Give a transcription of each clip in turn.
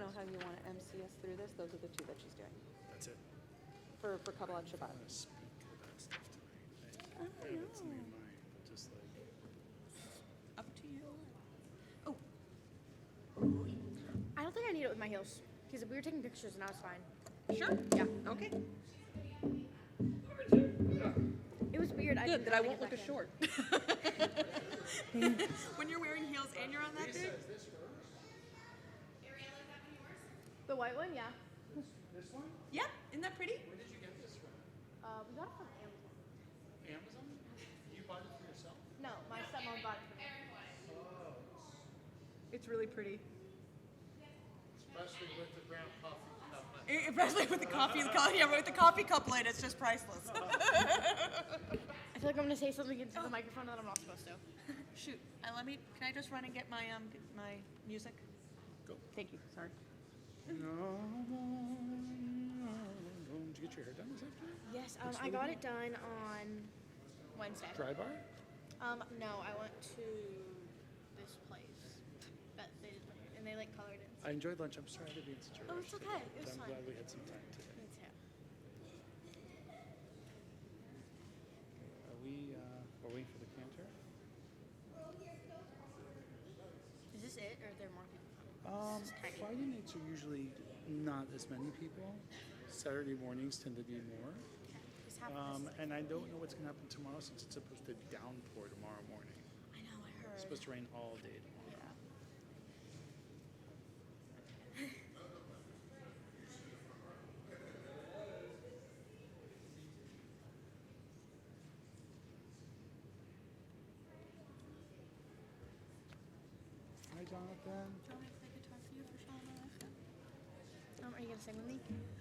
don't know how you want to MC us through this. Those are the two that she's doing That's it. for Kabbalat Shabbat. I want to speak about stuff tonight. I have something in mind, but just like. Up to you. Oh, I don't think I need it with my heels because we were taking pictures and I was fine. sure. Yeah. Okay. It was weird. I Good. didn't That I know won't to look get as back short. When you're wearing heels and you're on that day. in. The white one, yeah. This one? Yeah. Isn't that pretty? Where did you get this from? We got it from Amazon. Amazon? You bought it for yourself? No, my stepmom bought it for me. It's really pretty. Especially with the ground coffee cup. Especially with the coffee, with the coffee cup lid, it's just priceless. I feel like I'm gonna say something into the microphone that I'm not supposed to. Shoot, can I just run and get my my music? Go. Thank you. Sorry. Did you get your hair done this afternoon? Yes, I got it done on Wednesday. Dry bar? No, I went to this place that they did my hair, and they like colored it. I enjoyed lunch. I'm sorry to be in such a rush. Oh, it's okay. It was I'm fine. glad we had some time today. Me too. Are we waiting for the cantor? Is this it, or are there more people? Friday nights are usually not as many people. Saturday mornings tend to be more. This happens. And I don't know what's going to happen tomorrow since it's supposed to downpour tomorrow morning. I know. I heard. It's supposed to rain all day tomorrow. Yeah. Hi, Jonathan. Do you want me to play guitar for you for Shalom Aleichem? Are you gonna sing with me?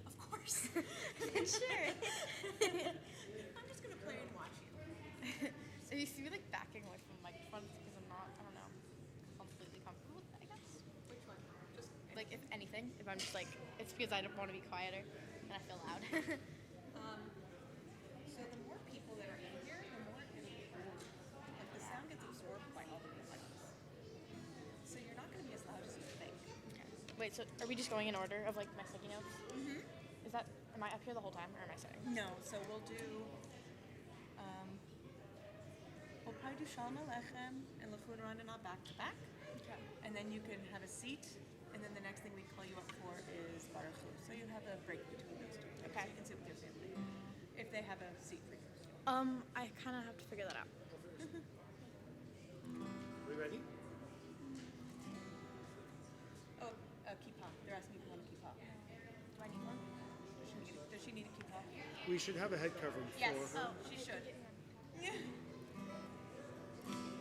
Of course. Sure. I'm just gonna play and watch you. So you see me like backing away from the microphone because I'm not, I don't know, completely comfortable with it, I guess. Which one? Just Like if anything, if I'm just like, it's because I don't want to be quieter and I feel loud. so the more people that are in here, the more it'll be like the sound gets absorbed by all the people. So you're not gonna be as loud as you think. Wait, so are we just going in order of like my sticky notes? Mm-hmm. Is that, am I up here the whole time or am I sitting? No, so we'll probably do Shalom Aleichem and Lechun Ranana back to back. Okay. And then you can have a seat, and then the next thing we call you up for is Baruch Hu. So you have a break between those two. Okay. So you can sit with your family if they have a seat for you. I kind of have to figure that out. We ready? Oh, kippah. They're asking if you want a kippah. Do I need one? Does she need a kippah? We should have a head covering Yes. for her. Oh, she should. Yeah.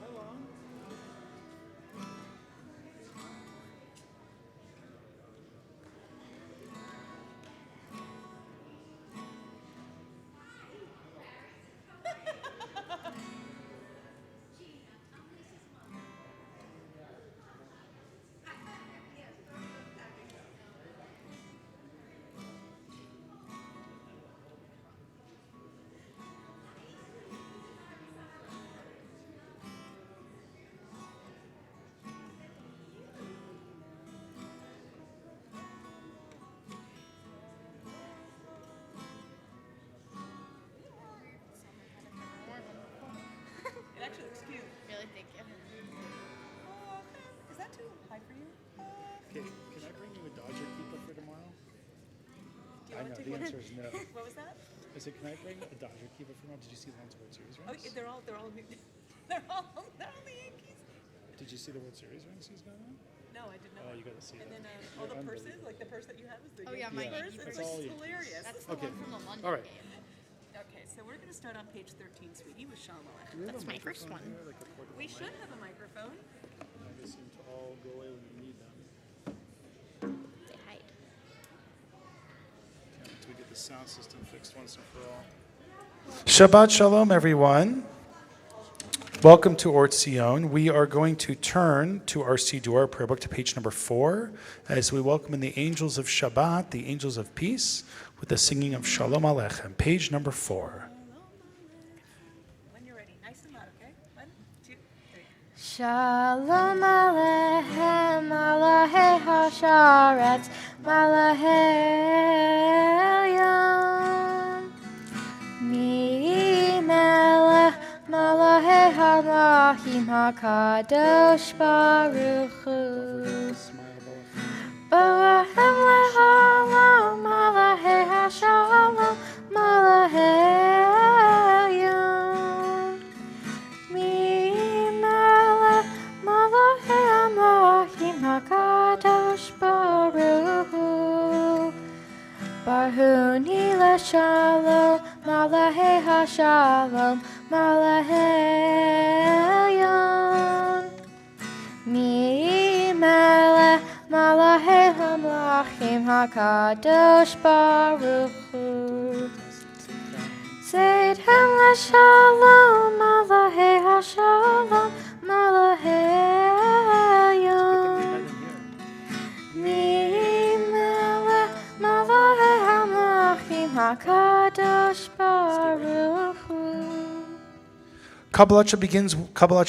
Hello. It actually looks cute. Really, thank you. Is that too high for you? Okay, can I bring you a Dodger keeper for tomorrow? Do you I want know, to take the one? answer is no. What was that? I said, can I bring a Dodger keeper for tomorrow? Did you see the World Series Oh, rings? they're all they're all the Yankees. Did you see the World Series rings he's got on? No, I did not. Oh, you gotta see And that. then They're all the purses, unbelievable. like the purse that you have is the Oh, yeah, Yankee my purse. Yankee It's purse. like All Yankees. hilarious. That's the Okay. one from the London All right. game. Okay, so we're going to start on page 13, sweetie, with Shalom Do Aleichem. we have That's a my first microphone one. here, like a portable We mic? should have a microphone. They seem to all go away when you need them. They hide. Until we get the sound system fixed once and for all. Shabbat Shalom, everyone. Welcome to Tzion. We are going to turn to our Siddur, our prayer book, to page number 4, as we welcome in the angels of Shabbat, the angels of peace, with the singing of Shalom Aleichem. Page number 4. When you're ready, nice and loud, okay? 1, 2, 3. Shalom Aleichem, Malachei Hasharetz, Malachei Elyon. Mi Melech, Malachei Hamalachim HaKadosh Baruch Hu. Bohem le'olam, Malachei Hashalom, Malachei Elyon. Mi Melech, Malachei Hamalachim HaKadosh Baruch Hu. Barhuni le'shalom, Malachei Hashalom, Malachei Elyon. Mi Melech, Malachei Hamalachim HaKadosh Baruch Hu. Seidhem le'shalom, Malachei Hashalom, Malachei Elyon. Mi Melech, Malachei Hamalachim HaKadosh Baruch Hu. Kabbalat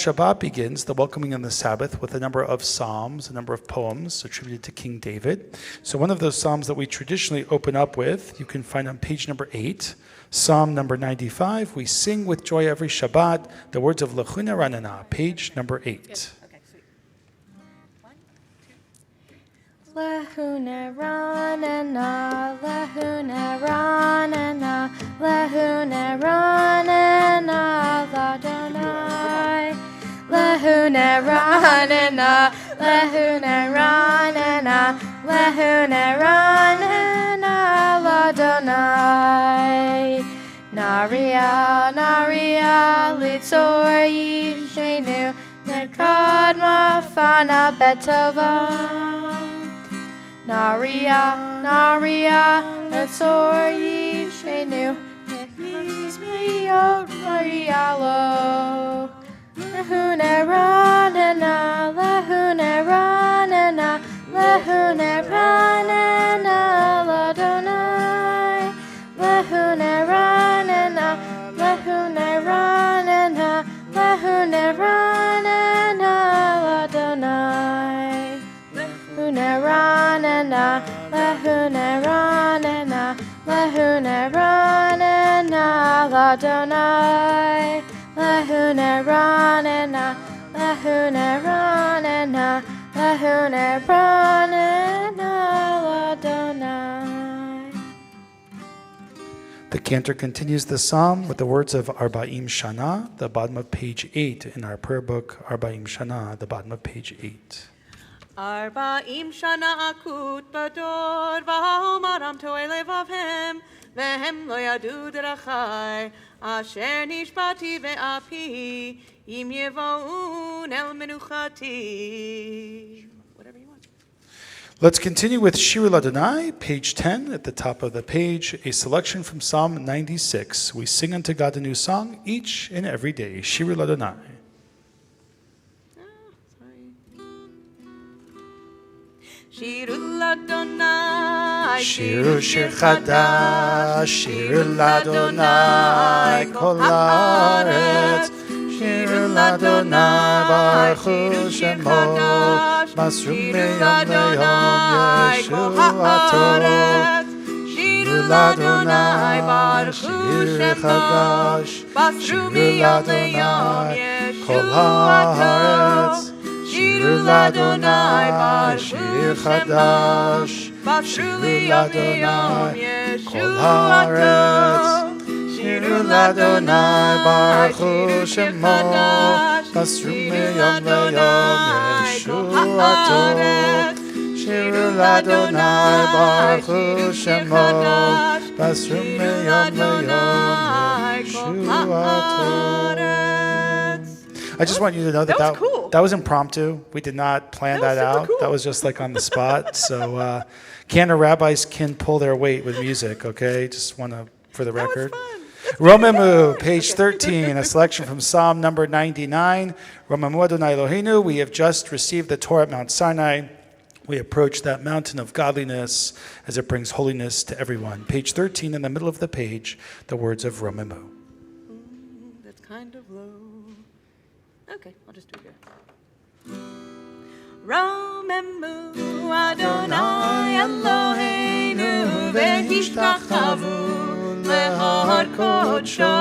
Shabbat begins the welcoming on the Sabbath with a number of psalms, a number of poems attributed to King David. So one of those psalms that we traditionally open up with, you can find on page number 8, Psalm number 95. We sing with joy every Shabbat the words of Lechuna Ranana, page number 8. Okay, sweet. 1, 2. Lehune ranana, lehune ranana, lehune ranana, ladonai. Lehune ranana, lehune ranana, lehune ranana, ladonai. Naria, naria, litzor yishenu, nekad mafana betova. Naria, naria, litzor yishenu, nekad Maria lo. Lehune ranana, lehune ranana, lehune ranana, ladonai. Lehune ranana, lehune ranana, lehune ranana, ladonai. Lehune ranana, lehune ranana, lehune ranana, ladonai. Lehune ranana, lehune ranana, lehune ranana, ladonai. The cantor continues the psalm with the words of Arba'im Shana, the bottom of page 8 in our prayer book, Arba'im Shana, the bottom of page 8. 40 שנה אקוט בדור, והאומרם טועה לבבהם, והם לא ידעו דרכי, אשר נשבעתי באפי, אם יבואון אל מנוחתי. Whatever you want. Let's continue with Shir Ladonai, page 10 at the top of the page, a selection from Psalm 96. We sing unto God a new song each and every day. Shir Ladonai. שירו לאדוני, שירו שיר חדש, שירו לאדוני כל הארץ. שירו לאדוני ברכו שמו, מסרו מיום ליום ישועתו. שירו לאדוני שיר חדש, שירו לאדוני כל הארץ. שירו לאדוני שיר חדש, שירו לאדוני כל הארץ. שירו לאדוני ברכו שמו, מסרו מיום ליום ישועתו. שירו לאדוני ברכו שמו, מסרו מיום ליום ישועתו. I just want you to know that was cool. that was impromptu. We did not plan that out. Cool. That was just like on the spot. So Cantor rabbis can pull their weight with music, okay? Just want to, for the record. Romemu, page 13, a selection from Psalm number 99. Romemu Adonai Eloheinu, we have just received the Torah at Mount Sinai. We approach that mountain of godliness as it brings holiness to everyone. Page 13, in the middle of the page, the words of Romemu. That's kind of low. Okay, I'll just do it here. רוממו אדוני אלוהינו והשתחוו להר קודשו.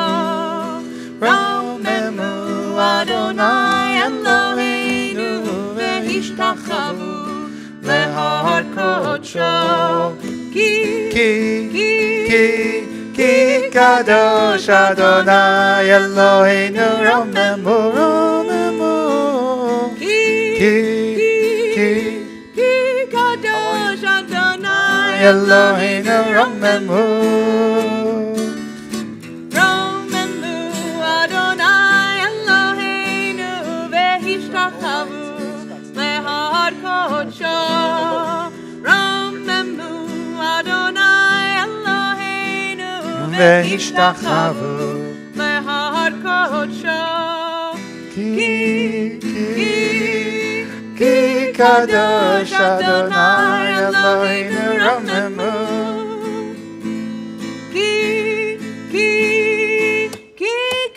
רוממו אדוני אלוהינו והשתחוו להר קודשו. כי קדוש אדוני אלוהינו רוממו רוממו. כי קדוש אדוני אלוהינו רוממו. רוממו אדוני אלוהינו והשתחוו להר קודשו. רוממו אדוני אלוהינו והשתחוו להר קודשו. כי קדוש אדוני אלוהינו רוממו. כי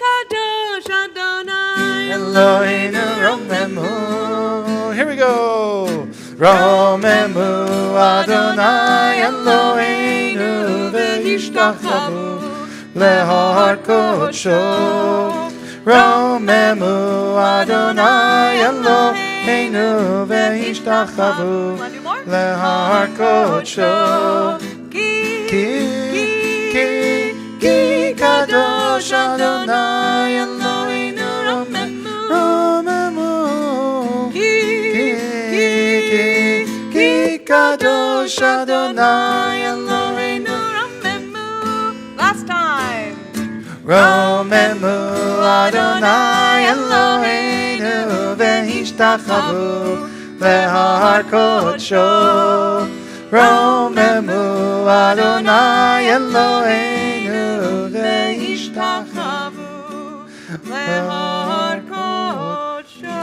קדוש אדוני אלוהינו רוממו. Here we go. רוממו אדוני אלוהינו והשתחוו להר קודשו. רוממו אדוני אלוהינו והשתחוו להר קודשו. כי קדוש אדוני אלוהינו רוממו. כי קדוש אדוני אלוהינו רוממו. Last time. רוממו אדוני אלוהינו והשתחוו להר קודשו. רוממו אדוני אלוהינו והשתחוו להר קודשו.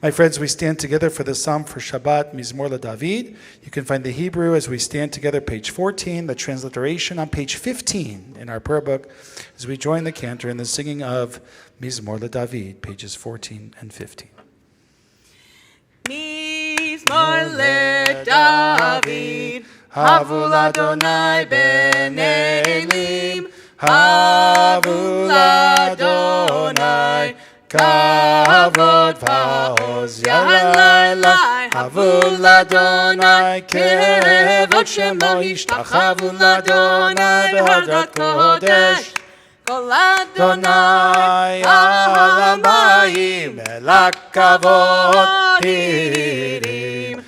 My friends, we stand together for the Psalm for Shabbat, Mizmor LaDavid. You can find the Hebrew as we stand together, page 14, the transliteration on page 15 in our prayer book, as we join the cantor in the singing of Mizmor LaDavid, pages 14 and 15. Mizmor LaDavid, Havu l'Adonai ben Elim, Havu l'Adonai, Kavod va'oz yalalai, Havu l'Adonai, Kevod shemo, Ishtachavu l'Adonai, Behadat Kodesh, Kol Adonai al hamayim, Elak kavod hirim,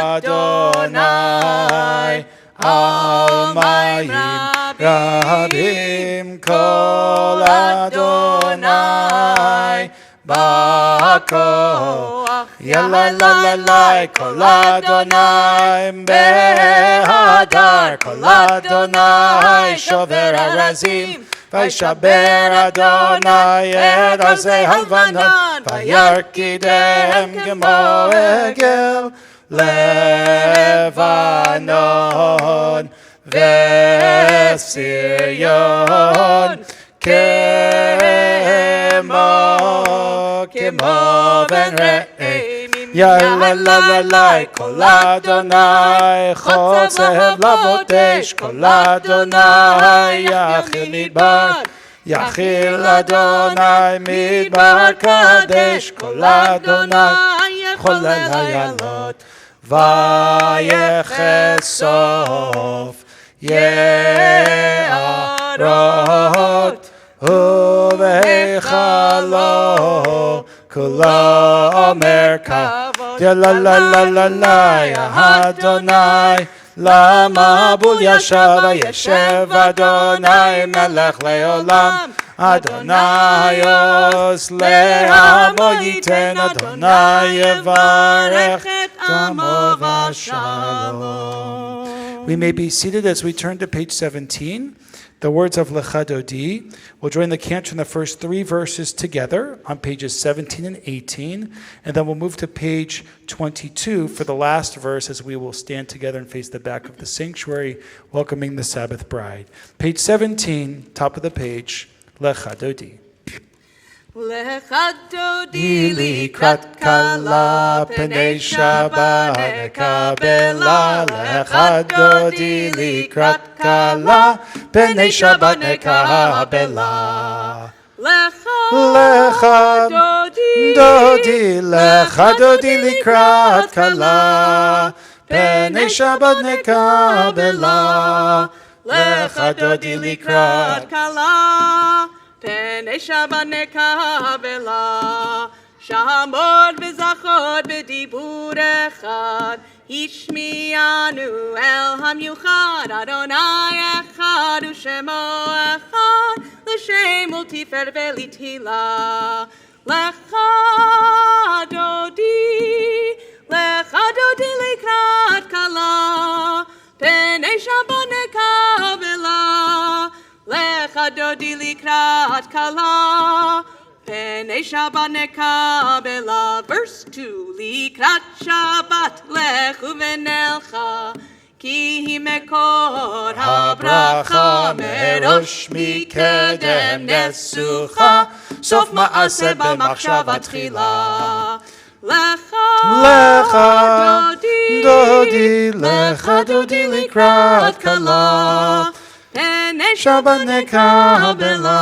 Adonai al hamayim rabim, Kol Adonai ba'koach, Yalalai, Kol Adonai behadar, Kol Adonai shover harazim, Vaishaber Adonai et azei halvanon, Vayarkidem gemo egel Levanon veSiryon, Kemo ben Re'im, Yalalai, Kol Adonai chotzev lavotesh, Kol Adonai yachil midbar, Yachil Adonai midbar kadesh, Kol Adonai cholel hayalot, Vayechesof Ye'arot, Uveichalo Kula Merka, Yalalai Adonai Lama bul yashav yeshev Adonai melech leolam, Adonai os le'amo yiten, Adonai yevarech et amo v'shalom. We may be seated as we turn to page 17. The words of Lecha Dodi. We'll join the cantor in the first three verses together on pages 17 and 18, and then we'll move to page 22 for the last verse as we will stand together and face the back of the sanctuary, welcoming the Sabbath bride. Page 17, top of the page, Lecha Dodi. Lecha Di dodi likrat kala, Pnei Shabbat nekabela. Lecha dodi likrat kala, Pnei Shabbat nekabela. Lecha Dodi, lecha dodi likrat kala, Pnei Shabbat nekabela. Lecha dodi likrat kala, Pnei Shabbat nekabela. Shamod v'zachod b'dibur echad, Hishmianu el hamyuchad, Adonai echad u'shemo echad, L'shem ultifer v'litila. Lecha dodi likrat kala, Pnei Shabbat nekabela. Lecha dodi likrat kala, Pnei Shabbat nekabela. Verse 2, likrat Shabbat lechu v'nelcha, Ki hi mekor habracha, Merosh mikedem nesucha, Sof ma'aseh b'machshava tchila. Lecha Dodi, lecha dodi likrat kala, Pnei Shabbat nekabela.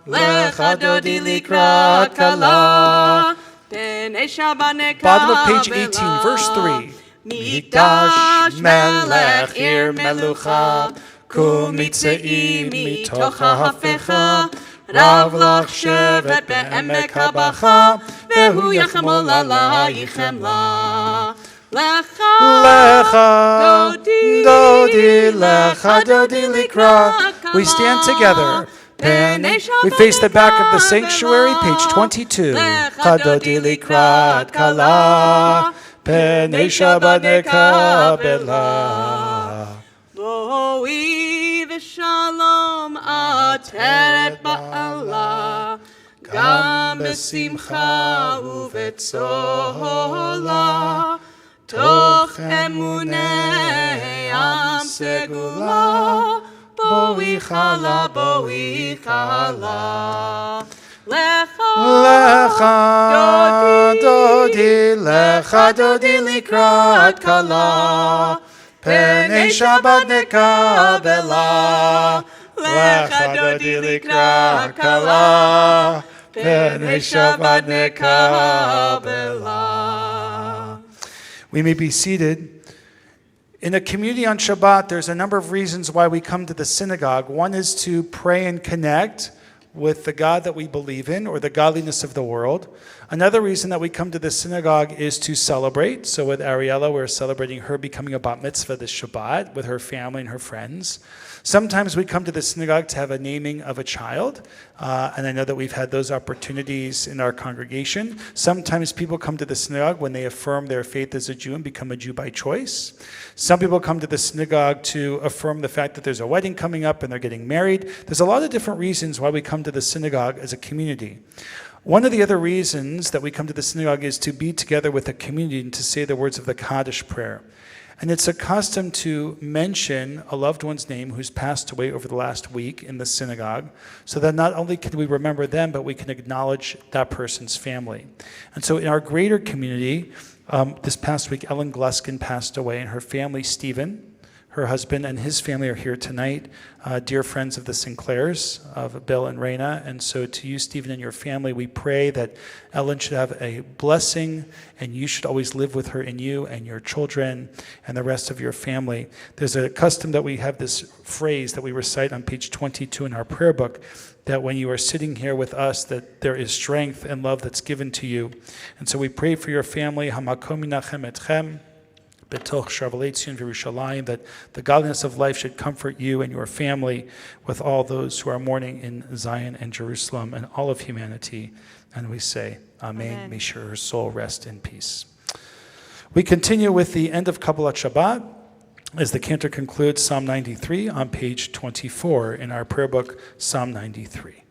Lecha dodi likrat kala. Pnei Shabbat nekabela. Bottom of page 18, verse 3. Mikdash melech ir melucha, Kum mitzeim mitoch ha'hafecha, Rav lach shevet be'emek habacha, Vehu yachemol alayichem la. Lecha dodi, lecha dodi likrat. We stand together. We face the back of the sanctuary, page 22. Lecha dodi likrat kala, Pnei Shabbat nekabela. Boi v'shalom ateret ba'ala, Gam besimcha uvetzola, Toch emunei am segula, Boi chala, boi chala. Lecha dodi, lecha dodi likrat kala, Pnei Shabbat nekabela. Lecha dodi likrat kala, Pnei Shabbat nekabela. We may be seated. In a community on Shabbat, there's a number of reasons why we come to the synagogue. One is to pray and connect with the God that we believe in, or the godliness of the world. Another reason that we come to the synagogue is to celebrate. So with Ariella, we're celebrating her becoming a bat mitzvah this Shabbat with her family and her friends. Sometimes we come to the synagogue to have a naming of a child, and I know that we've had those opportunities in our congregation. Sometimes people come to the synagogue when they affirm their faith as a Jew and become a Jew by choice. Some people come to the synagogue to affirm the fact that there's a wedding coming up and they're getting married. There's a lot of different reasons why we come to the synagogue as a community. One of the other reasons that we come to the synagogue is to be together with a community and to say the words of the Kaddish prayer. And it's a custom to mention a loved one's name who's passed away over the last week in the synagogue, so that not only can we remember them, but we can acknowledge that person's family. And so in our greater community, this past week, Ellen Gluskin passed away, and her family, Stephen, her husband, and his family are here tonight, dear friends of the Sinclairs, of Bill and Raina. And so to you, Stephen, and your family, we pray that Ellen should have a blessing, and you should always live with her in you and your children and the rest of your family. There's a custom that we have, this phrase that we recite on page 22 in our prayer book, that when you are sitting here with us, that there is strength and love that's given to you. And so we pray for your family, Hamakom Yinachem Etchem, Betoch Sharvalei Tzion V'Yerushalayim, that the godliness of life should comfort you and your family with all those who are mourning in Zion and Jerusalem and all of humanity. And we say, Amen. May her soul rest in peace. We continue with the end of Kabbalat Shabbat as the cantor concludes Psalm 93 on page 24 in our prayer book, Psalm 93.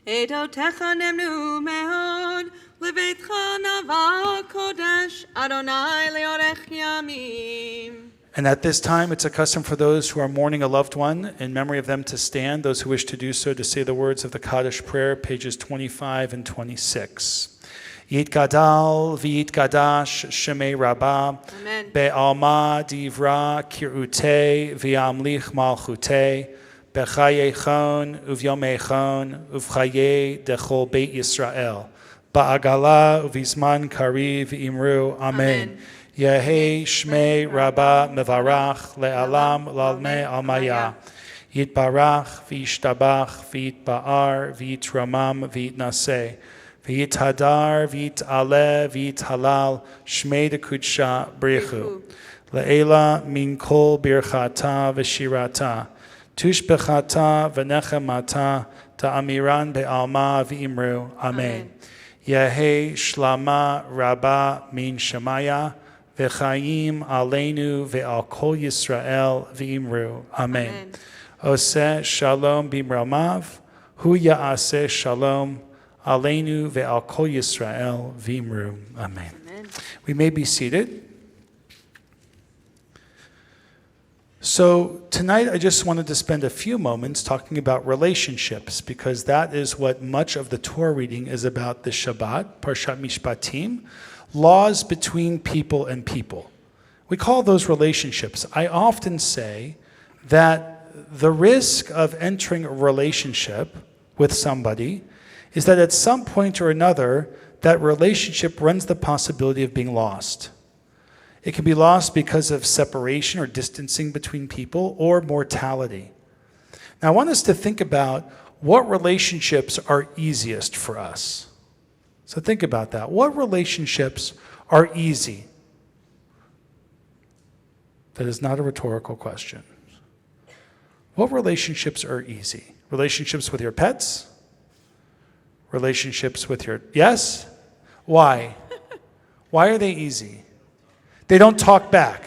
Edotecha nemnu meod, leveitcha nava kodesh, Adonai leorech yamim. And at this time, it's a custom for those who are mourning a loved one in memory of them to stand. Those who wish to do so to say the words of the Kaddish prayer, pages 25 and 26. Yit gadal v'yit gadash shemei rabbah. Amen. Be'alma divra kirute v'yamlich malchute. Bechayechon uvyomechon uvchaye dechol Beit Yisrael. Ba'agala uvizman kariv imru. Amen. Yehi shmei rabbah mevarach le'alam lalmei almaya. Yitbarach v'yishtabach v'yitba'ar v'yitramam v'yitnaseh. V'yithadar v'yit'aleh v'yithalal shmei dekudsha brichu. Le'ela min kol birchata v'shirata. Tushbechata v'nechemata ta'amiran be'alma v'imru. Amen. Yehi shlama rabba min shemaya v'chaim aleinu ve'al kol Yisrael v'imru. Amen. Oseh shalom b'mramav hu ya'aseh shalom aleinu ve'al kol Yisrael v'imru. Amen. We may be seated. So tonight I just wanted to spend a few moments talking about relationships, because that is what much of the Torah reading is about this Shabbat, Parshat Mishpatim, laws between people and people. We call those relationships. I often say that the risk of entering a relationship with somebody is that at some point or another, that relationship runs the possibility of being lost. It can be lost because of separation or distancing between people or mortality. Now, I want us to think about what relationships are easiest for us. So think about that. What relationships are easy? That is not a rhetorical question. What relationships are easy? Relationships with your pets? Relationships with your... Yes? Why? Why are they easy? They don't talk back.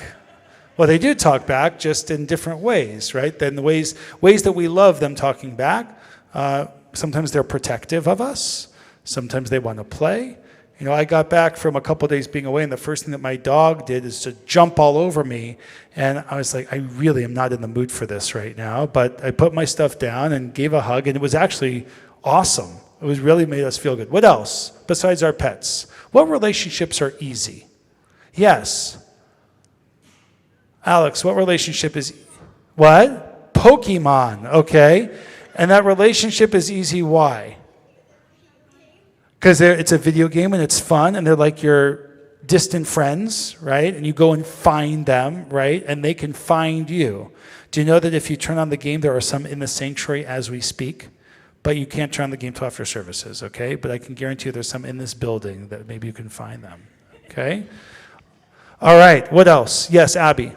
Well, they do talk back, just in different ways, right? Then the ways that we love them talking back, sometimes they're protective of us. Sometimes they want to play. You know, I got back from a couple days being away, and the first thing that my dog did is to jump all over me. And I was like, I really am not in the mood for this right now. But I put my stuff down and gave a hug, and it was actually awesome. It was really made us feel good. What else besides our pets? What relationships are easy? Yes. Alex, what relationship is... What? Pokemon, okay. And that relationship is easy, why? Because it's a video game and it's fun, and they're like your distant friends, right? And you go and find them, right? And they can find you. Do you know that if you turn on the game, there are some in the sanctuary as we speak? But you can't turn on the game till after services, okay? But I can guarantee you there's some in this building that maybe you can find them, okay? All right, what else? Yes, Abby.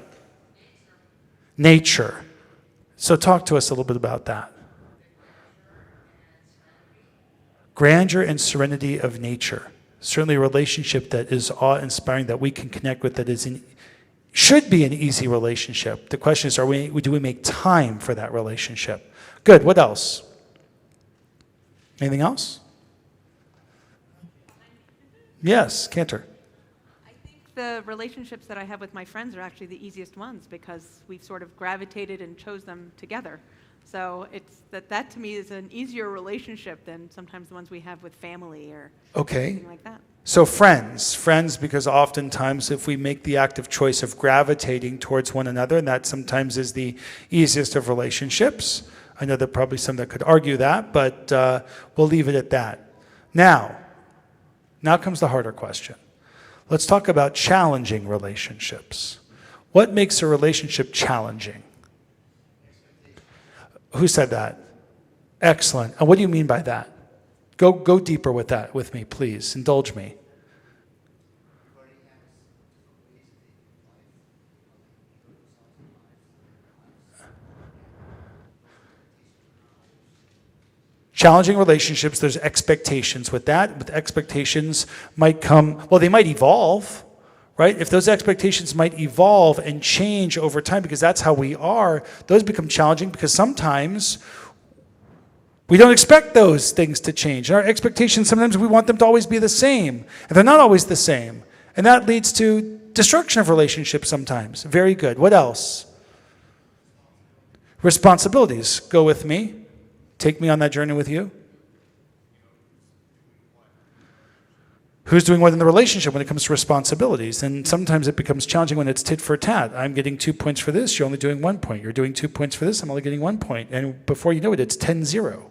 Nature. So talk to us a little bit about that. Grandeur and serenity of nature. Certainly a relationship that is awe-inspiring, that we can connect with, that should be an easy relationship. The question is, do we make time for that relationship? Good, what else? Anything else? Yes, Cantor. The relationships that I have with my friends are actually the easiest ones, because we've sort of gravitated and chose them together. So it's that to me is an easier relationship than sometimes the ones we have with family or something like that. So friends, because oftentimes if we make the active choice of gravitating towards one another, and that sometimes is the easiest of relationships. I know there are probably some that could argue that, but we'll leave it at that. Now comes the harder question. Let's talk about challenging relationships. What makes a relationship challenging? Who said that? Excellent. And what do you mean by that? Go deeper with that with me, please. Indulge me. Challenging relationships, there's expectations with that. But expectations might come, well, they might evolve, right? If those expectations might evolve and change over time, because that's how we are, those become challenging because sometimes we don't expect those things to change. And our expectations, sometimes we want them to always be the same. And they're not always the same. And that leads to destruction of relationships sometimes. Very good. What else? Responsibilities. Go with me. Take me on that journey with you. Who's doing what in the relationship when it comes to responsibilities? And sometimes it becomes challenging when it's tit for tat. I'm getting 2 points for this, you're only doing 1 point. You're doing 2 points for this, I'm only getting 1 point. And before you know it, it's 10-0.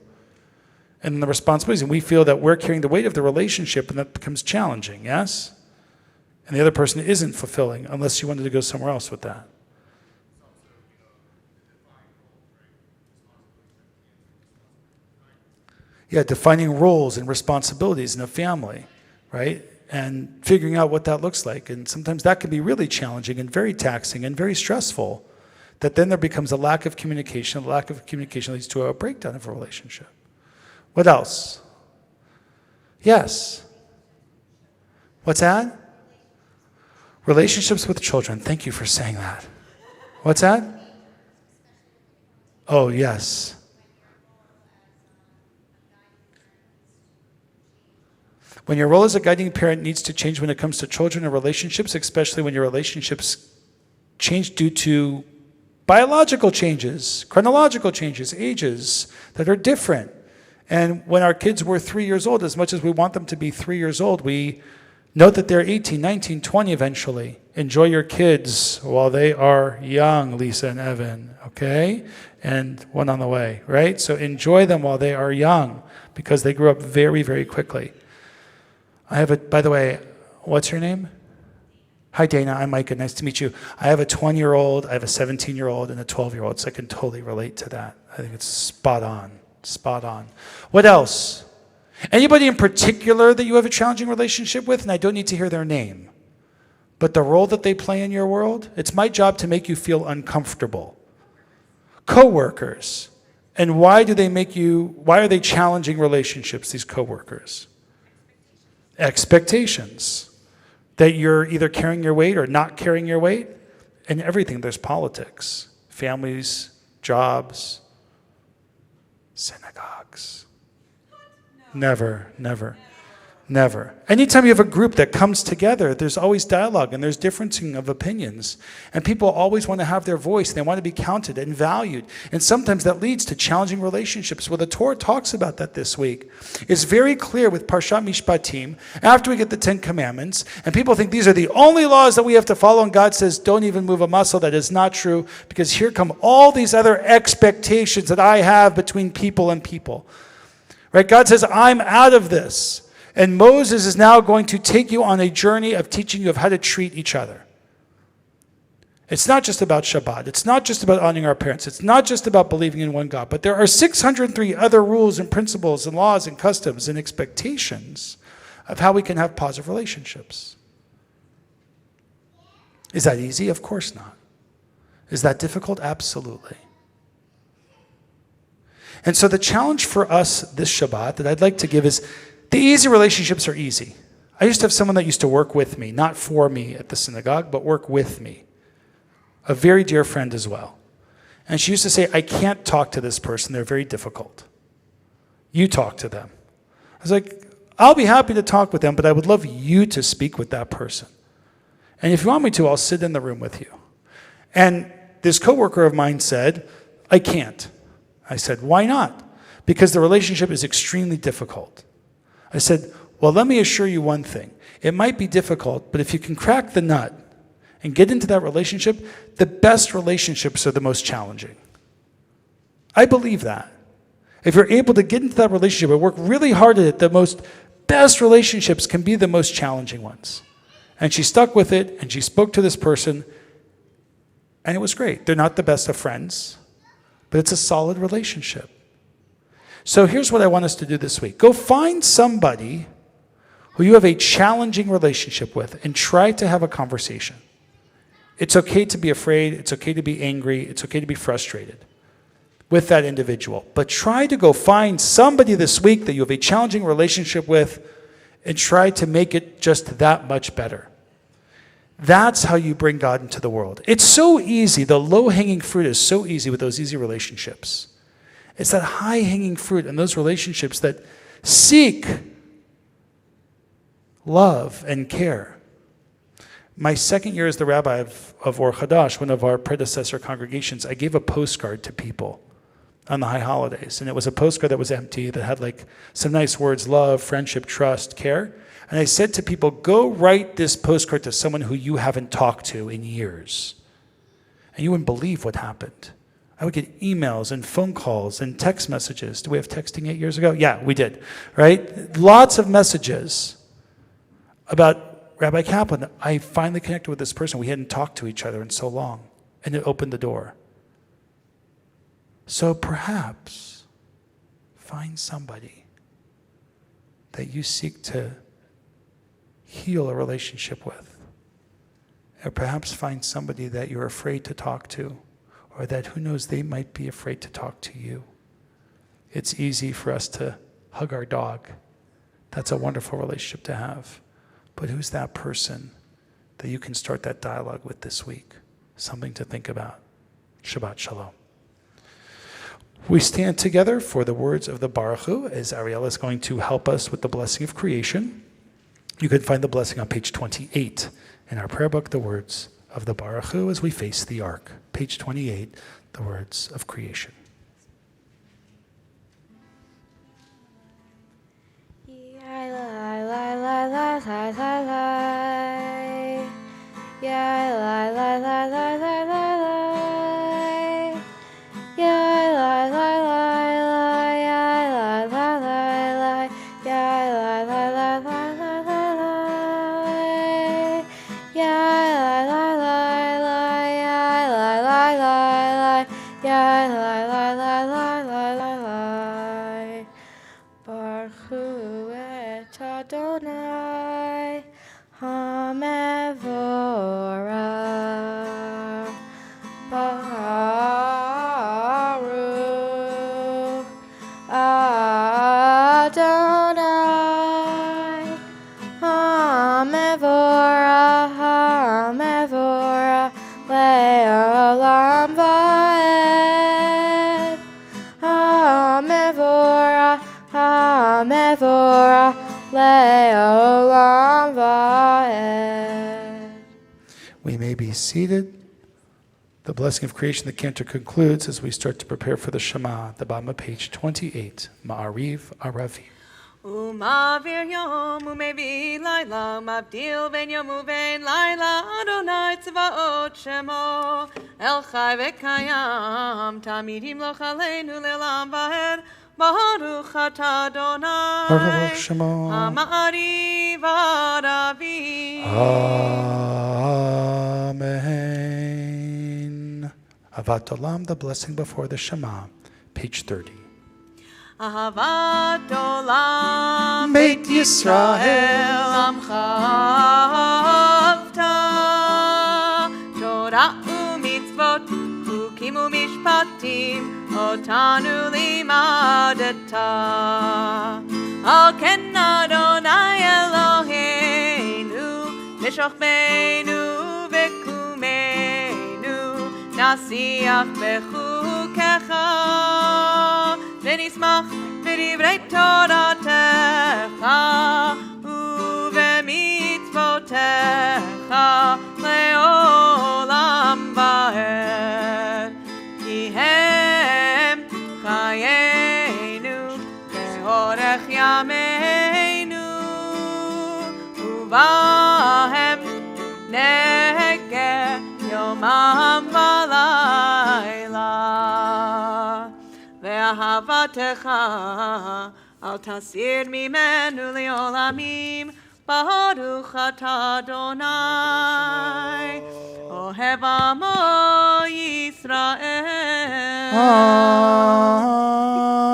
And the responsibilities, and we feel that we're carrying the weight of the relationship, and that becomes challenging, yes? And the other person isn't fulfilling unless you wanted to go somewhere else with that. Yeah, defining roles and responsibilities in a family, right? And figuring out what that looks like. And sometimes that can be really challenging and very taxing and very stressful, that then there becomes a lack of communication. A lack of communication leads to a breakdown of a relationship. What else? Yes. What's that? Relationships with children. Thank you for saying that. What's that? Oh, yes. When your role as a guiding parent needs to change when it comes to children and relationships, especially when your relationships change due to biological changes, chronological changes, ages that are different. And when our kids were 3 years old, as much as we want them to be 3 years old, we note that they're 18, 19, 20 eventually. Enjoy your kids while they are young, Lisa and Evan, okay? And one on the way, right? So enjoy them while they are young, because they grow up very, very quickly. I have a, by the way, what's your name? Hi, Dana. I'm Micah. Nice to meet you. I have a 20-year-old, I have a 17-year-old, and a 12-year-old, so I can totally relate to that. I think it's spot on. Spot on. What else? Anybody in particular that you have a challenging relationship with? And I don't need to hear their name. But the role that they play in your world, it's my job to make you feel uncomfortable. Coworkers. And why are they challenging relationships, these coworkers? Expectations. That you're either carrying your weight or not carrying your weight. In everything, there's politics. Families, jobs, synagogues. Never, never, never. Anytime you have a group that comes together, there's always dialogue and there's differencing of opinions. And people always want to have their voice. They want to be counted and valued. And sometimes that leads to challenging relationships. Well, the Torah talks about that this week. It's very clear with Parshat Mishpatim, after we get the 10 Commandments, and people think these are the only laws that we have to follow, and God says, don't even move a muscle. That is not true, because here come all these other expectations that I have between people and people. Right? God says, I'm out of this. And Moses is now going to take you on a journey of teaching you of how to treat each other. It's not just about Shabbat. It's not just about honoring our parents. It's not just about believing in one God. But there are 603 other rules and principles and laws and customs and expectations of how we can have positive relationships. Is that easy? Of course not. Is that difficult? Absolutely. And so the challenge for us this Shabbat that I'd like to give is, the easy relationships are easy. I used to have someone that used to work with me, not for me at the synagogue, but work with me. A very dear friend as well. And she used to say, I can't talk to this person. They're very difficult. You talk to them. I was like, I'll be happy to talk with them, but I would love you to speak with that person. And if you want me to, I'll sit in the room with you. And this coworker of mine said, I can't. I said, why not? Because the relationship is extremely difficult. I said, well, let me assure you one thing. It might be difficult, but if you can crack the nut and get into that relationship, the best relationships are the most challenging. I believe that. If you're able to get into that relationship and work really hard at it, the best relationships can be the most challenging ones. And she stuck with it, and she spoke to this person, and it was great. They're not the best of friends, but it's a solid relationship. So here's what I want us to do this week. Go find somebody who you have a challenging relationship with and try to have a conversation. It's okay to be afraid. It's okay to be angry. It's okay to be frustrated with that individual. But try to go find somebody this week that you have a challenging relationship with and try to make it just that much better. That's how you bring God into the world. It's so easy. The low-hanging fruit is so easy with those easy relationships. It's that high-hanging fruit in those relationships that seek love and care. My second year as the rabbi of Or Chadash, one of our predecessor congregations, I gave a postcard to people on the high holidays. And it was a postcard that was empty that had like some nice words, love, friendship, trust, care. And I said to people, go write this postcard to someone who you haven't talked to in years. And you wouldn't believe what happened. I would get emails and phone calls and text messages. Do we have texting 8 years ago? Yeah, we did, right? Lots of messages about Rabbi Kaplan. I finally connected with this person. We hadn't talked to each other in so long, and it opened the door. So perhaps find somebody that you seek to heal a relationship with. Or perhaps find somebody that you're afraid to talk to, or that, who knows, they might be afraid to talk to you. It's easy for us to hug our dog. That's a wonderful relationship to have. But who's that person that you can start that dialogue with this week? Something to think about. Shabbat Shalom. We stand together for the words of the Baruch Hu, as Ariel is going to help us with the blessing of creation. You can find the blessing on page 28 in our prayer book, the words of the Baruch Hu as we face the ark. Page 28, the words of creation. We may be seated. The blessing of creation, the cantor concludes as we start to prepare for the Shema, the bottom of page 28, Ma'ariv Aravi. ומעביר יום ומביא לילה, מבדיל בין יום ובין לילה, אדוני צבאות שמו, אל חי וקיים, תמיד ימלוך עלינו לעולם ועד, ברוך אתה אדוני, Baruch Shemo. המעריב ערבי. Amen. Avat Olam, the blessing before the Shema, page 30. אהבת עולם בית ישראל עמך אהבת תורה ומצוות חוקים ומשפטים אותנו לימדת על כן אדוני אלוהינו בשוכבנו וקומנו נשיח בחוקיך ונשמח בדברי תורתך ובמצוותיך לעולם ועד. כי הם חיינו לאורך ימינו ובהם נהגה יומם ולילה. ואהבתך אל תסיר ממנו לעולמים, ברוך אתה אדוני, אוהב עמו ישראל.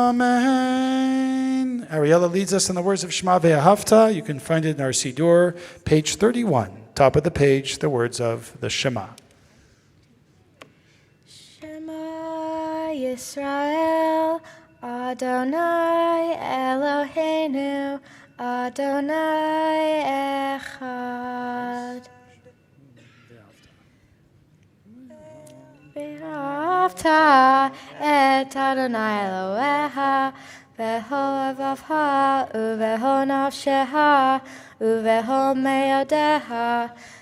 Amen. Ariella leads us in the words of Shema Ve'ahavta. You can find it in our Siddur, page 31, top of the page, the words of the Shema. Yisrael, Adonai Eloheinu, Adonai Echad. Ve'ahavta et Adonai Elohecha, v'chol levavcha, uv'chol nafshecha, uv'chol me'odecha,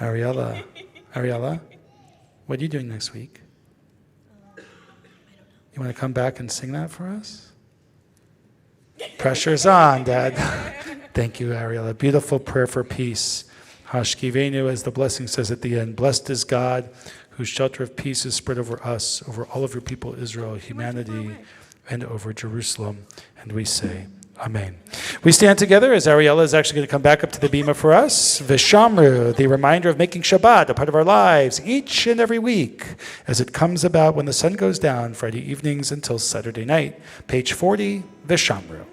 Ariella, what are you doing next week? You want to come back and sing that for us? Pressure's on, Dad. Thank you, Ariella. Beautiful prayer for peace. Hashkivenu, as the blessing says at the end, blessed is God, whose shelter of peace is spread over us, over all of your people, Israel, humanity, and over Jerusalem. And we say, Amen. We stand together as Ariella is actually going to come back up to the bima for us. Vishamru, the reminder of making Shabbat a part of our lives each and every week as it comes about when the sun goes down Friday evenings until Saturday night. Page 40, Vishamru.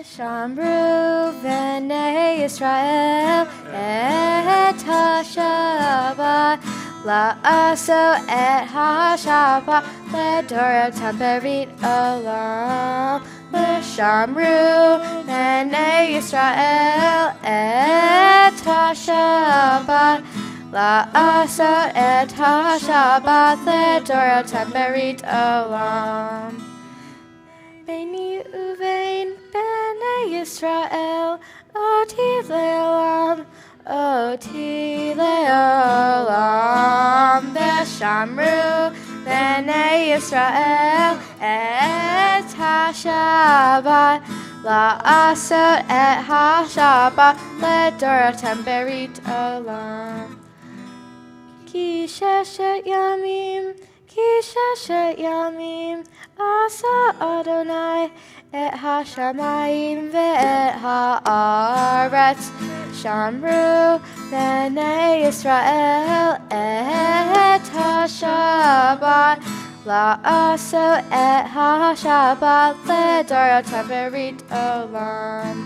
Shamru v'nei Yisrael et ha-Shabbat la'aso et ha-Shabbat le'dorotam berit olam. Shamru v'nei Yisrael et ha-Shabbat la'aso et ha-Shabbat le'dorotam berit olam. Beini uvein b'nei Yisrael, oti le'olam, oti le'olam. V'shamru b'nei Yisrael et ha-Shabbat, la'asot et ha-Shabbat le'dorotam berit olam. Ki sheshet yamim, Asa Adonai et ha-shamayim ve'et ha'aretz. Shamru b'nei Yisrael et ha-Shabbat la'aso et ha-Shabbat le'dorotam berit olam.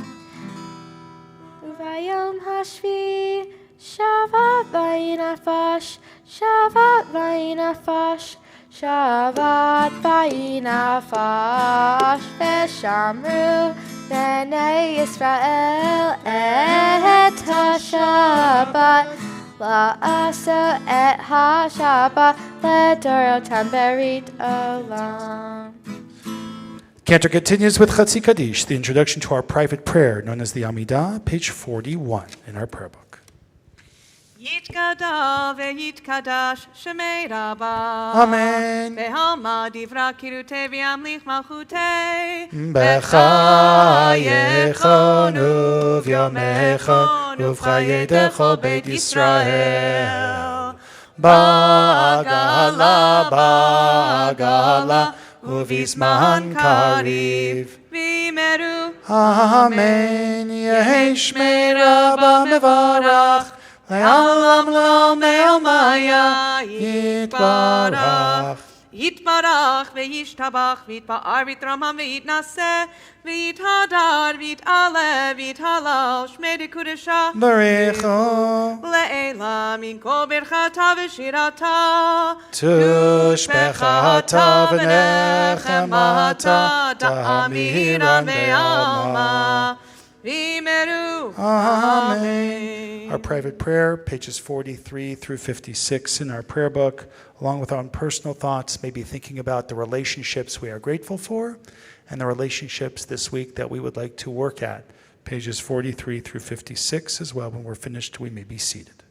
Uvayom hashvi Shavat vayinafash, Shavat vayinafash, Shavat vayinafash. V'shamru b'nei Yisrael et ha-Shabbat la'aso et ha-Shabbat le'dorotam berit olam. Cantor continues with Chatzi Kaddish, the introduction to our private prayer known as the Amidah, page 41 in our prayer book. Yitkada ve'yitkadash shemei Rabba. Amen. Ve'alma divra kirute v'yamlich malchute. Becha yechonu v'yomecha uvchayedecho Beit Yisrael. Ba'agala, ba'agala, uvizman kariv. V'imeru. Amen. Yehi shmei Rabba mevarach. Le'olam le'olam maya yitbarach. Yitbarach ve'yishtabach v'yitba'ar v'yitramam v'yitnaseh v'yithadar v'yit'aleh v'yithalal shmei dekudesha Barecho le'ela min kol berchata v'shirata tushbechata v'nechemata da'amiran ve'alma. V'imeru. Amen. Our private prayer, pages 43 through 56 in our prayer book, along with our own personal thoughts, maybe thinking about the relationships we are grateful for and the relationships this week that we would like to work at. Pages 43 through 56 as well. When we're finished, we may be seated.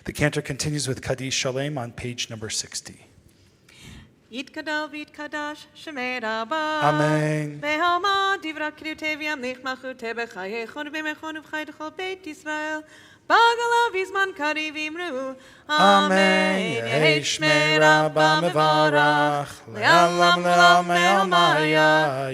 The cantor continues with Kaddish Shalem on page number 60. יתגדל ויתקדש שמי רבה. Amen. בהלמה דברה קריאותי וימליך מלכותי בחייכון ובמכון ובחי לכל בית ישראל. בגלה בזמן קריב אמרו, Amen. יהי שמי רבה מברך, לעולם לעולם אלמיה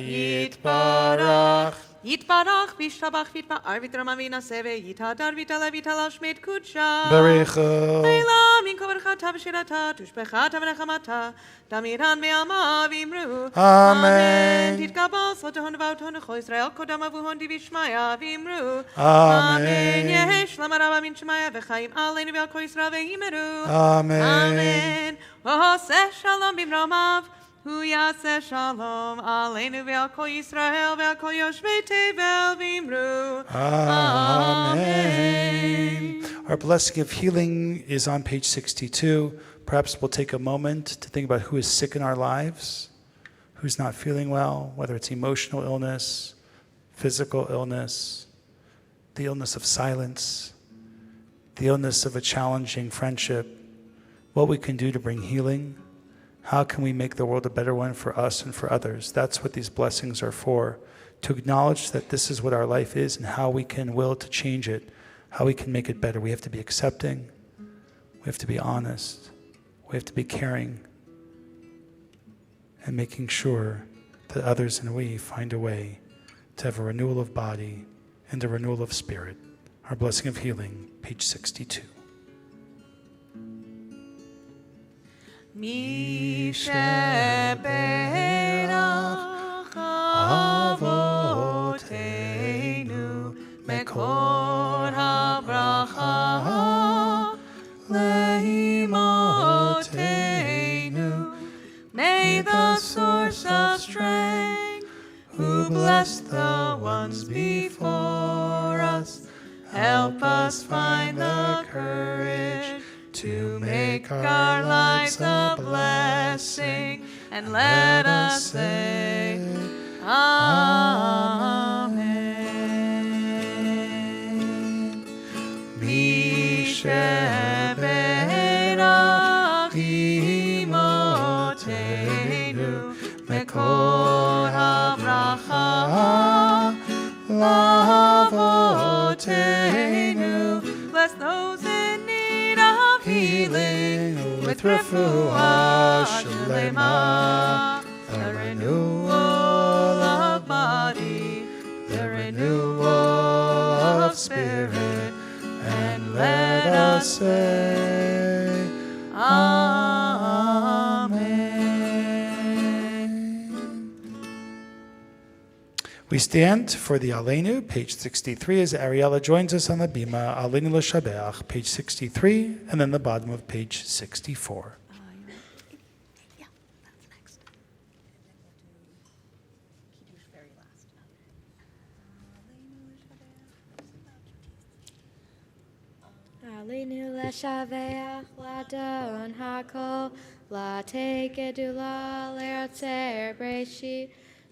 יתברך. יתברך וישתבח ויתפאר ויתרומם וינשא ויתהדר ויתעלה ויתהלל שמי קודשה. בריחו. לעילם ינקום ברכתה ושירתה תושבחתה ונחמתה תמירן בעלמה ואמרו אמן. תתקבל סודהון ובאותהון לכל ישראל קודם אבוהון דיבי שמיה ואמרו אמן. יהי שלום רבה מן שמיה וחיים עלינו ועל כל ישראל ואמרו אמן. אמן. עושה שלום במרומיו הוא יעשה שלום עלינו ועל כל ישראל ועל כל יושבי תבל ואמרו Amen. Our blessing of healing is on page 62. Perhaps we'll take a moment to think about who is sick in our lives, who's not feeling well, whether it's emotional illness, physical illness, the illness of silence, the illness of a challenging friendship, what we can do to bring healing. How can we make the world a better one for us and for others? That's what these blessings are for, to acknowledge that this is what our life is and how we can will to change it, how we can make it better. We have to be accepting. We have to be honest. We have to be caring and making sure that others and we find a way to have a renewal of body and a renewal of spirit. Our blessing of healing, page 62. מי שברך אבותינו מקור הברכה לאמותינו. May the source of strength who blessed the ones before us help us find the courage to make our lives a blessing, and let us say, Amen. Mi sheberach imotenu mekor habracha lavotenu. Bless those in need of healing with refuah shlema, the renewal of body, the renewal of spirit, and let us say, Amen. We stand for the Aleinu, page 63, as Ariella joins us on the Bima, Aleinu L'Shabeach, page 63, and then the bottom of page 64. Yeah, that's next. Very last. Aleinu l'shaveach l'adon hakol l'tegedula l'eretzer breshit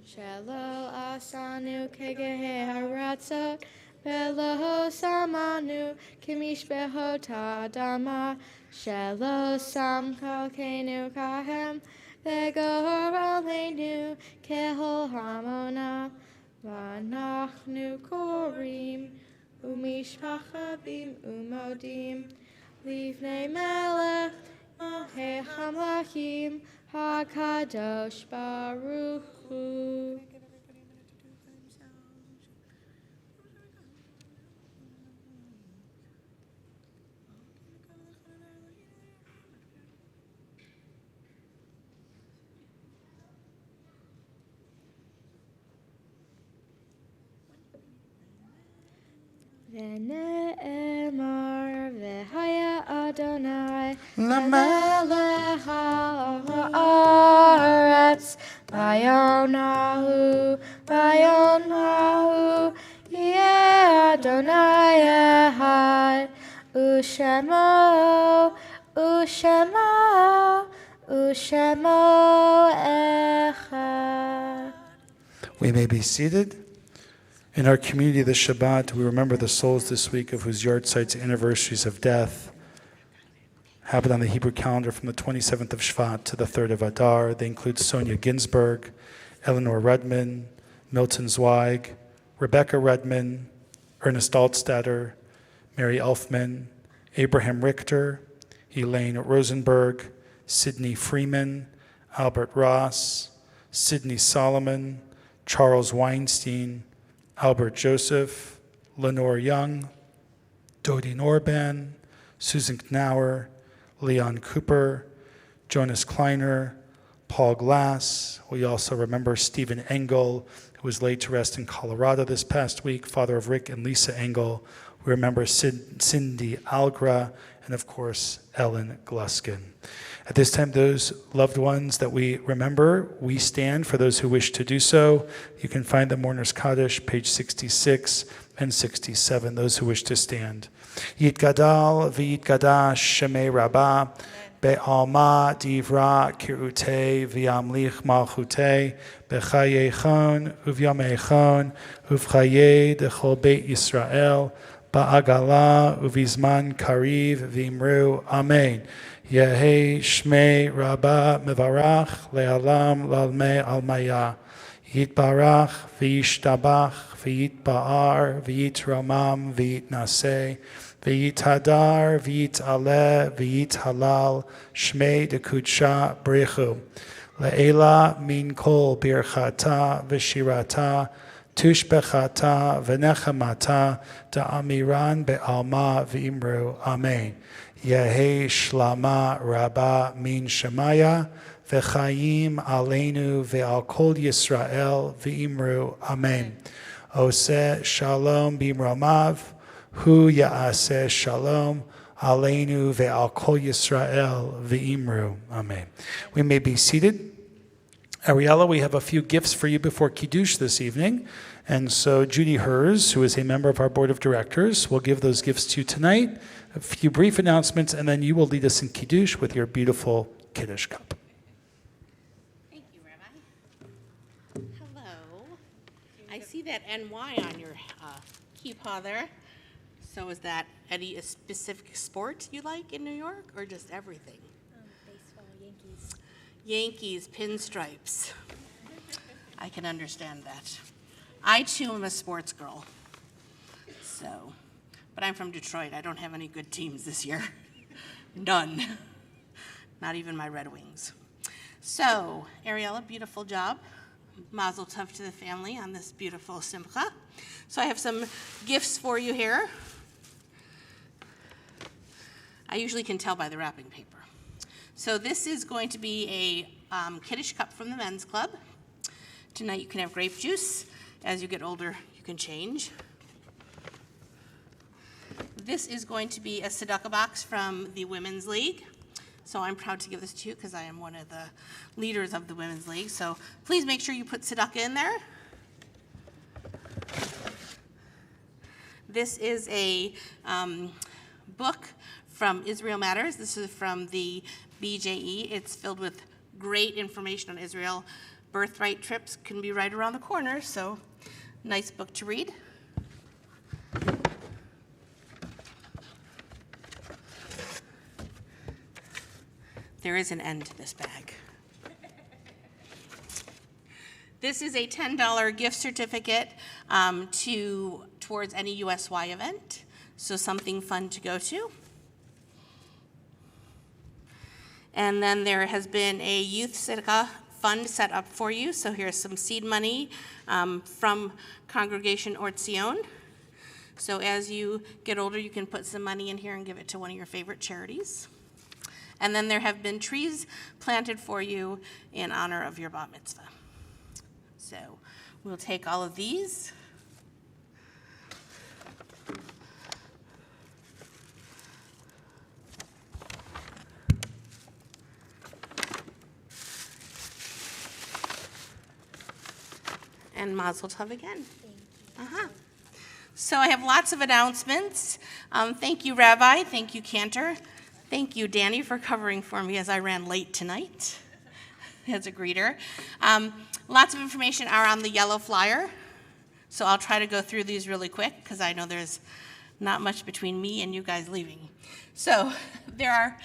shelo asanu kegehe haratzot velo samanu kimishbehot ha'adama shelo samko kenu kahem vegor aleinu kehol hamona v'anachnu korim Umishpachabim umodim Livnei melech Mohei hamlachim HaKadosh Baruch Hu. V'ne'emar v'haya Adonai L'melech ha'aretz Bayonahu Yeh Adonai Echad Ushemo Echad. We may be seated. In our community, the Shabbat, we remember the souls this week of whose yard sites, anniversaries of death. have it on the Hebrew calendar from the 27th of Shvat to the 3rd of Adar. They include Sonia Ginsburg, Eleanor Rudman, Milton Zweig, Rebecca Rudman, Ernest Altstatter, Mary Elfman, Abraham Richter, Elaine Rosenberg, Sidney Freeman, Albert Ross, Sidney Solomon, Charles Weinstein, Albert Joseph, Lenore Young, Dodi Norban, Susan Knauer, Leon Cooper, Jonas Kleiner, Paul Glass. We also remember Stephen Engel, who was laid to rest in Colorado this past week, father of Rick and Lisa Engel. We remember Cindy Algra, and of course, Ellen Gluskin. At this time, those loved ones that we remember, we stand for those who wish to do so. You can find the Mourner's Kaddish, page 66 and 67, those who wish to stand. Yitgadal v'yitgadash shemei rabbah, be'alma divra kirute v'yamlich malchute, b'chayechon uvyamechon uvchaye dechol beit Yisrael, ba'agala uvizman kariv v'imru amen. Yehi shmei rabbah mevarach le'alam lalmei almaya. Yitbarach v'yishtabach v'yitba'ar v'yitramam v'yitnaseh v'yithadar v'yitaleh v'yithalal shmei dekudsha brechu. Le'ela min kol birchata v'shirata tushbechata v'nechamata da'amiran be'alma v'imru amen. Yehi shlama rabba min shemaya v'chaim aleinu ve'al kol Yisrael v'imru amen. Oseh shalom b'imromav hu ya'aseh shalom aleinu ve'al kol Yisrael v'imru amen. We may be seated. Ariella, we have a few gifts for you before Kiddush this evening. And so Judy Hers, who is a member of our board of directors, will give those gifts to you tonight. A few brief announcements, and then you will lead us in Kiddush with your beautiful Kiddush cup. Thank you, Rabbi. Hello. I see that NY on your kippah there. So is that any specific sport you like in New York, or just everything? Baseball, Yankees. Yankees, pinstripes. I can understand that. I, too, am a sports girl. So, but I'm from Detroit. I don't have any good teams this year. None. Not even my Red Wings. So, Ariella, beautiful job. Mazel tov to the family on this beautiful simcha. So I have some gifts for you here. I usually can tell by the wrapping paper. So this is going to be a Kiddush cup from the men's club. Tonight you can have grape juice. As you get older, you can change. This is going to be a tzedakah box from the Women's League. So I'm proud to give this to you because I am one of the leaders of the Women's League. So please make sure you put tzedakah in there. This is a book from Israel Matters. This is from the BJE. It's filled with great information on Israel. Birthright trips can be right around the corner, so nice book to read. There is an end to this bag. This is a $10 gift certificate towards any USY event, so something fun to go to. And then there has been a youth tzedakah fund set up for you. So here's some seed money from Congregation Tzion. So as you get older, you can put some money in here and give it to one of your favorite charities. And then there have been trees planted for you in honor of your bat mitzvah. So we'll take all of these. And Mazel Tov again. So I have lots of announcements. Thank you, Rabbi. Thank you, Cantor. Thank you, Danny, for covering for me as I ran late tonight as a greeter. Lots of information are on the yellow flyer. So I'll try to go through these really quick because I know there's not much between me and you guys leaving. So there are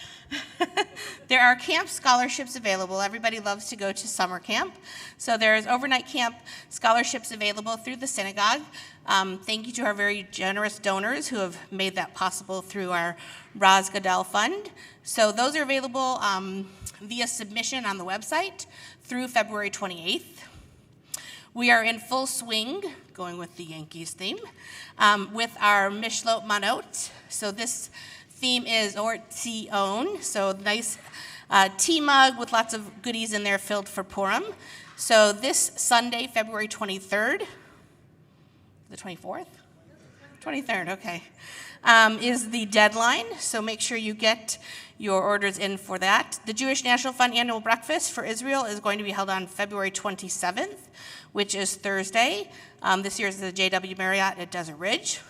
there are camp scholarships available. Everybody loves to go to summer camp. So there's overnight camp scholarships available through the synagogue. Thank you to our very generous donors who have made that possible through our Raz Gadal Fund. So those are available via submission on the website through February 28th. We are in full swing, going with the Yankees theme, with our Mishlot Manot. So this theme is Tzion, so nice tea mug with lots of goodies in there filled for Purim. So this Sunday, February 23rd, the 24th? 23rd, okay, is the deadline, so make sure you get your orders in for that. The Jewish National Fund Annual Breakfast for Israel is going to be held on February 27th, which is Thursday. This year is the JW Marriott at Desert Ridge.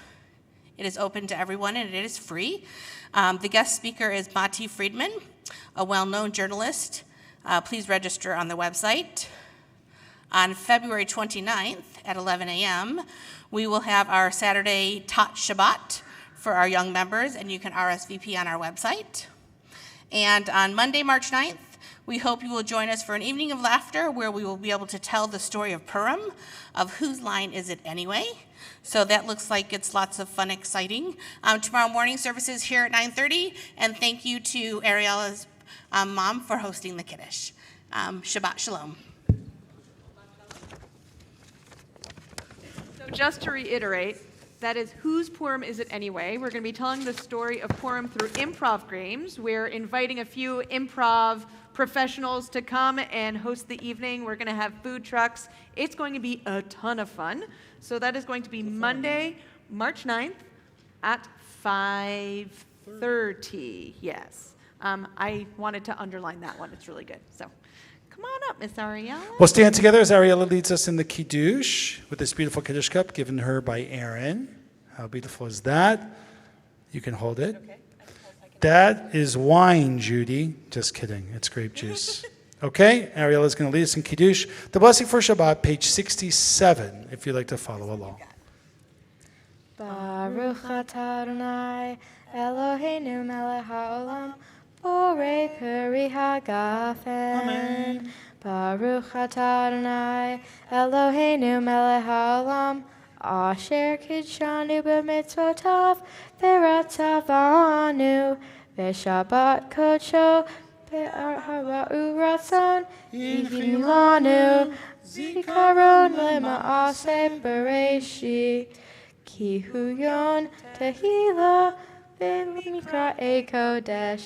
It is open to everyone and it is free. The guest speaker is Mati Friedman, a well-known journalist. Please register on the website. On February 29th at 11 a.m., we will have our Saturday Tot Shabbat for our young members, and you can RSVP on our website. And on Monday, March 9th, we hope you will join us for an evening of laughter where we will be able to tell the story of Purim, of whose line is it anyway. So that looks like it's lots of fun, exciting. Tomorrow morning services here at 9:30, and thank you to Ariela's mom for hosting the Kiddush. Shabbat Shalom. So just to reiterate, that is whose Purim is it anyway? We're going to be telling the story of Purim through improv games. We're inviting a few improv professionals to come and host the evening. We're going to have food trucks. It's going to be a ton of fun. So that is going to be Monday, March 9th at 5:30. Yes. I wanted to underline that one. It's really good. So come on up, Miss Ariella. We'll stand together as Ariella leads us in the Kiddush with this beautiful Kiddush cup given her by Aaron. How beautiful is that? You can hold it. Okay. That is wine, Judy. Just kidding. It's grape juice. Okay, Ariella is going to lead us in Kiddush. The blessing for Shabbat, page 67, if you'd like to follow along. Baruch atah Adonai Eloheinu melech haolam borei peri hagafen. Baruch atah Adonai Eloheinu melech haolam asher kidshanu b'mitzvotav v'ratzavanu v'shabbat kodsho v'arhava'u ratzon yihilanu zikaron lema'aseh bereishit ki huyon tehila v'mikra'e kodesh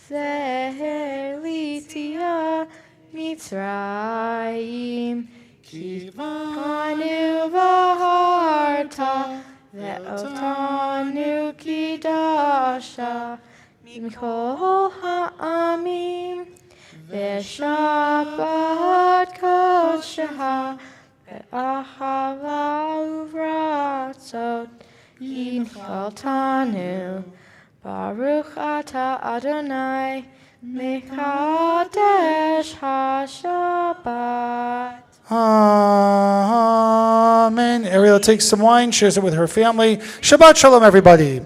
zeher litiyah Mitzrayim ki vanu v'harta ve'otanu kidasha mikol ha'amim ve'shabbat kodsheha ve'ahava uvratzot yinchaltanu Baruch atah Adonai Mekadesh HaShabbat. Amen. Ariel takes some wine, shares it with her family. Shabbat Shalom, everybody.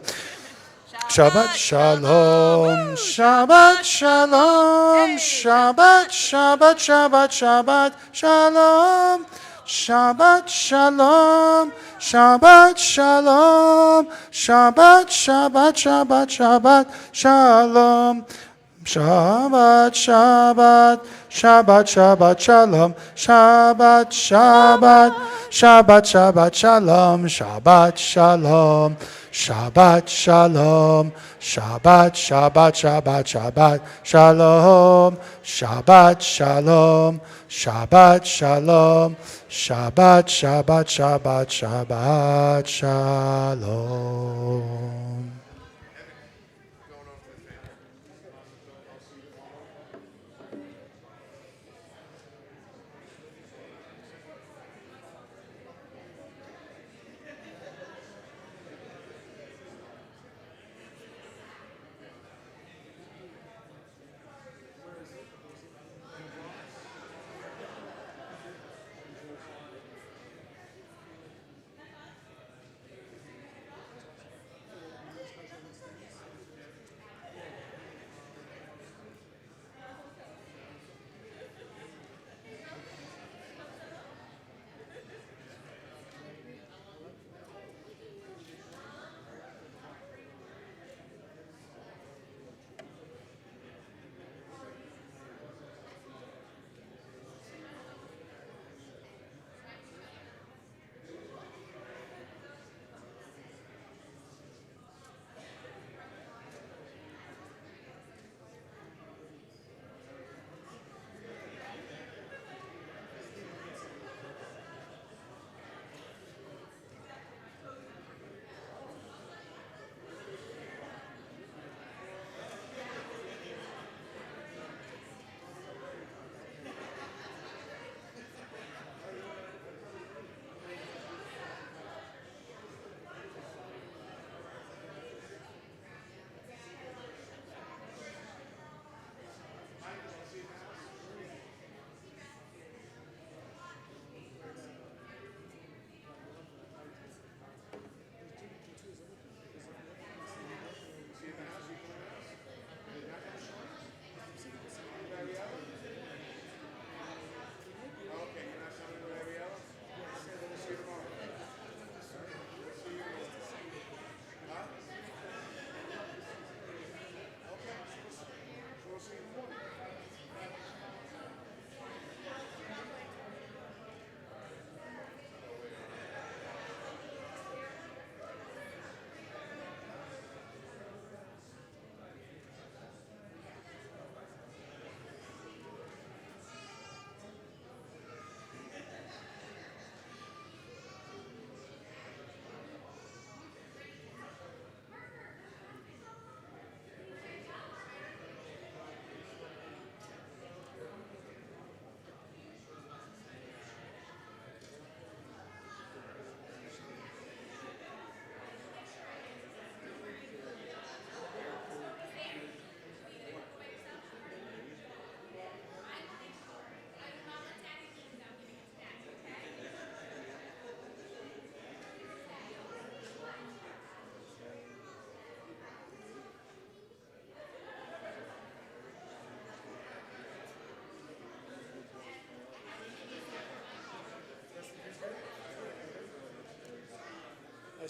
Shabbat Shalom. Shabbat Shalom. Shabbat, Shabbat, Shabbat, Shabbat Shalom. Shabbat Shalom. Shabbat Shalom. Shabbat, Shabbat, Shabbat, Shabbat Shalom. Shabbat, Shabbat, Shabbat, Shabbat, Shalom, Shabbat, Shabbat, Shabbat, Shabbat, Shalom, Shabbat, Shalom, Shabbat, Shalom, Shabbat, Shabbat, Shabbat, Shabbat, Shalom, Shabbat, Shalom, Shabbat, Shalom, Shabbat, Shabbat, Shabbat, Shabbat, Shalom.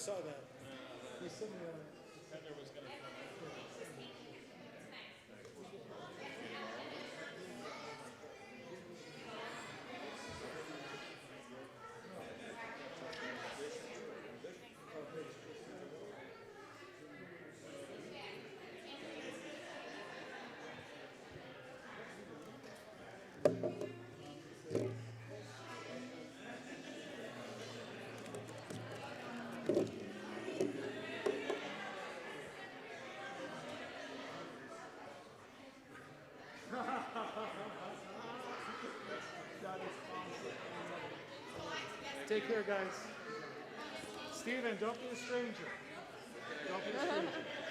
saw that. He's sitting there. Take care, guys. Steven, don't be a stranger. Don't be a stranger.